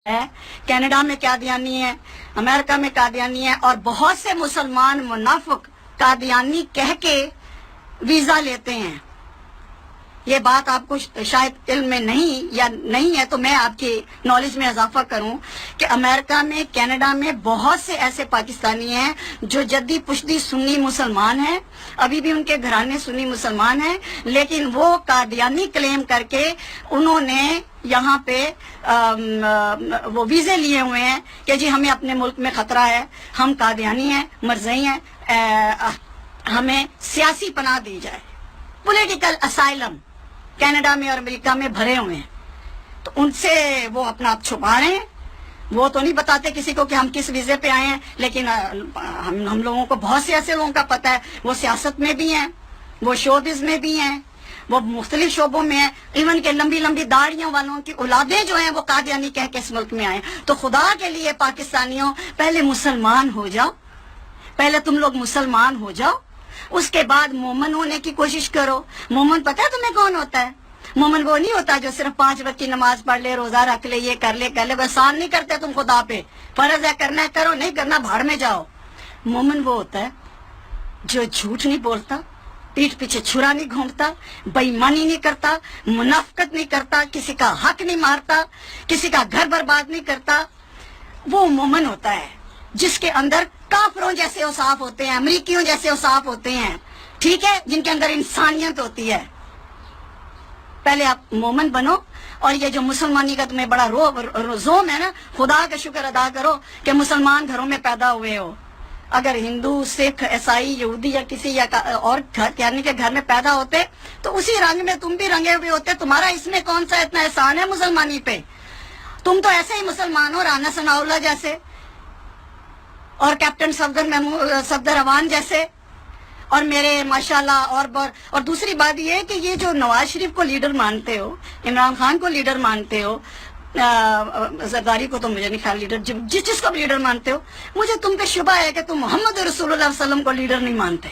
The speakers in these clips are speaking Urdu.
ہے, کینیڈا میں قادیانی ہے, امریکہ میں قادیانی ہے, اور بہت سے مسلمان منافق قادیانی کہہ کے ویزا لیتے ہیں. یہ بات آپ کو شاید علم میں نہیں ہے, تو میں آپ کی نالج میں اضافہ کروں کہ امریکہ میں, کینیڈا میں بہت سے ایسے پاکستانی ہیں جو جدی پشتی سنی مسلمان ہیں, ابھی بھی ان کے گھرانے سنی مسلمان ہیں, لیکن وہ قادیانی کلیم کر کے انہوں نے یہاں پہ وہ ویزے لیے ہوئے ہیں کہ جی ہمیں اپنے ملک میں خطرہ ہے, ہم قادیانی ہیں, مرزئی ہیں, ہمیں سیاسی پناہ دی جائے. پولیٹیکل اسائلم کینیڈا میں اور امریکہ میں بھرے ہوئے ہیں, تو ان سے وہ اپنا آپ چھپا رہے ہیں. وہ تو نہیں بتاتے کسی کو کہ ہم کس ویزے پہ آئے ہیں, لیکن ہم لوگوں کو بہت سے ایسے لوگوں کا پتہ ہے. وہ سیاست میں بھی ہیں, وہ شوبز میں بھی ہیں, وہ مختلف شعبوں میں ہیں, ایون کہ لمبی لمبی داڑھیوں والوں کی اولادیں جو ہیں وہ قادیانی کہہ کے اس ملک میں آئے. تو خدا کے لیے پاکستانیوں, پہلے مسلمان ہو جاؤ, پہلے تم لوگ مسلمان ہو جاؤ, اس کے بعد مومن ہونے کی کوشش کرو. مومن پتہ ہے تمہیں کون ہوتا ہے؟ مومن وہ نہیں ہوتا جو صرف 5 وقت کی نماز پڑھ لے, روزہ رکھ لے, یہ کر لے احسان نہیں کرتے تم خدا پہ. فرض ہے کرنا ہے کرو, نہیں کرنا بھاڑ میں جاؤ. مومن وہ ہوتا ہے جو جھوٹ نہیں بولتا, پیٹھ پیچھے چھرا نہیں گھونٹتا, بے ایمانی نہیں کرتا, منافقت نہیں کرتا, کسی کا حق نہیں مارتا, کسی کا گھر برباد نہیں کرتا. وہ مومن ہوتا ہے جس کے اندر کافروں جیسے اوصاف ہوتے ہیں, امریکیوں جیسے اوصاف ہوتے ہیں, ٹھیک ہے, جن کے اندر انسانیت ہوتی ہے. پہلے آپ مومن بنو, اور یہ جو مسلمانی کا تمہیں بڑا زوم ہے نا, خدا کا شکر ادا کرو کہ مسلمان گھروں میں پیدا ہوئے ہو. اگر ہندو, سکھ, عیسائی, یہودی یا کسی یا اور یعنی کہ گھر میں پیدا ہوتے تو اسی رنگ میں تم بھی رنگے ہوئے ہوتے. تمہارا اس میں کون سا اتنا احسان ہے مسلمانی پہ؟ تم تو ایسے ہی مسلمان ہو, رانا ثناء اللہ جیسے, اور کیپٹن صفدر روان جیسے, اور میرے ماشاءاللہ. اور دوسری بات یہ ہے کہ یہ جو نواز شریف کو لیڈر مانتے ہو, عمران خان کو لیڈر مانتے ہو, زرداری کو تو مجھے نہیں خیال لیڈر, جس کو لیڈر مانتے ہو, مجھے تم پہ شبہ ہے کہ تم محمد رسول اللہ علیہ وسلم کو لیڈر نہیں مانتے.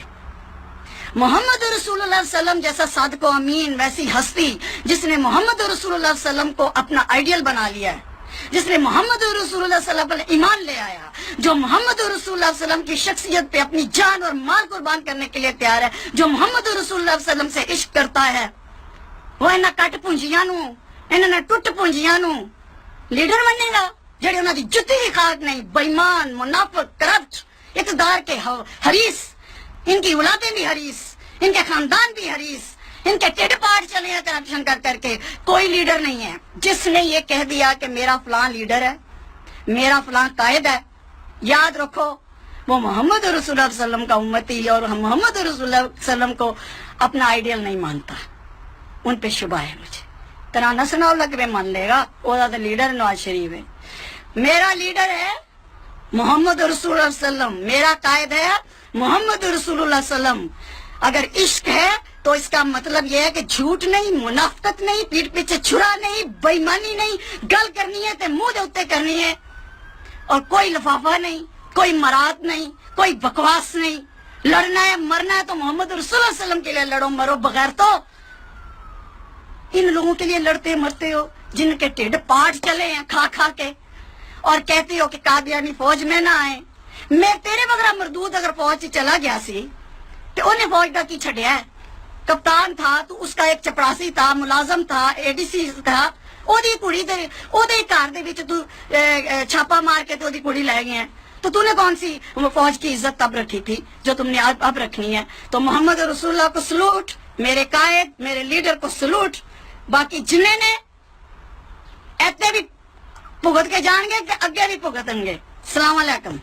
محمد رسول اللہ علیہ وسلم جیسا صادق و امین, ویسی ہستی جس نے محمد رسول اللہ علیہ وسلم کو اپنا آئیڈیل بنا لیا ہے, جس نے محمد رسول اللہ صلی اللہ علیہ وسلم ایمان لے آیا, جو محمد رسول اللہ صلی اللہ علیہ وسلم کی شخصیت پہ اپنی جان اور مال قربان کرنے کے لیے تیار ہے, جو محمد رسول اللہ صلی اللہ علیہ وسلم سے عشق کرتا ہے, وہ انہاں کٹ پونجیاں نو, انہاں ٹوٹ پونجیاں نو لیڈر بنے گا جڑے انہاں دی جتی ہی خاک نہیں, بے ایمان, منافق, کرپٹ, اقتدار کے حریص, ان کی اولادیں بھی حریص, ان کے خاندان بھی حریص, ان کے ٹیڑھ پاٹ چلے ہیں کرپشن کر کے. کوئی لیڈر نہیں ہے جس نے یہ کہہ دیا کہ میرا فلاں لیڈر ہے, میرا فلاں قائد ہے. یاد رکھو وہ محمد رسول اللہ صلی اللہ علیہ وسلم کا امتی, اور محمد رسول اللہ صلی اللہ علیہ وسلم کو اپنا آئیڈیل نہیں مانتا. ان پہ شبہ ہے مجھے. ترانا ثناء اللہ کے مان لے گا, وہ زیادہ لیڈر نواز شریف ہے. میرا لیڈر ہے محمد رسول اللہ صلی اللہ علیہ وسلم, میرا قائد ہے محمد رسول اللہ صلی اللہ علیہ وسلم. اگر عشق ہے تو اس کا مطلب یہ ہے کہ جھوٹ نہیں, منافقت نہیں, پیٹھ پیچھے چھرا نہیں, بے ایمانی نہیں, گل کرنی ہے تے منہ دے اوتے کرنی ہے, اور کوئی لفافہ نہیں, کوئی مراد نہیں, کوئی بکواس نہیں. لڑنا ہے مرنا ہے تو محمد رسول اللہ علیہ وسلم کے لیے لڑو, مرو. بغیر تو ان لوگوں کے لیے لڑتے مرتے ہو جن کے ٹیڑھ پاٹ چلے ہیں کھا کھا کے, اور کہتے ہو کہ قادیانی فوج میں نہ آئے. میں تیرے بغیر مردود اگر فوج چلا گیا سی تو انہیں فوج کا کی چھڑیا ہے. کپتان تھا تو اس کا ایک چپڑاسی تھا, ملازم تھا, اے ڈی سی تھا, اودی کڑی تے اودے گھر دے وچ تو چھاپا مار کے تو اودی کڑی لے گئے ہیں. تو نے کون سی فوج کی عزت تب رکھی تھی جو تم نے اب رکھنی ہے؟ تو محمد رسول اللہ کو سلوٹ, میرے قائد, میرے لیڈر کو سلوٹ. باقی جنہیں نے ایتے بھی بھگت کے جان گے کہ اگے بھی بھگتن گے. السلام علیکم.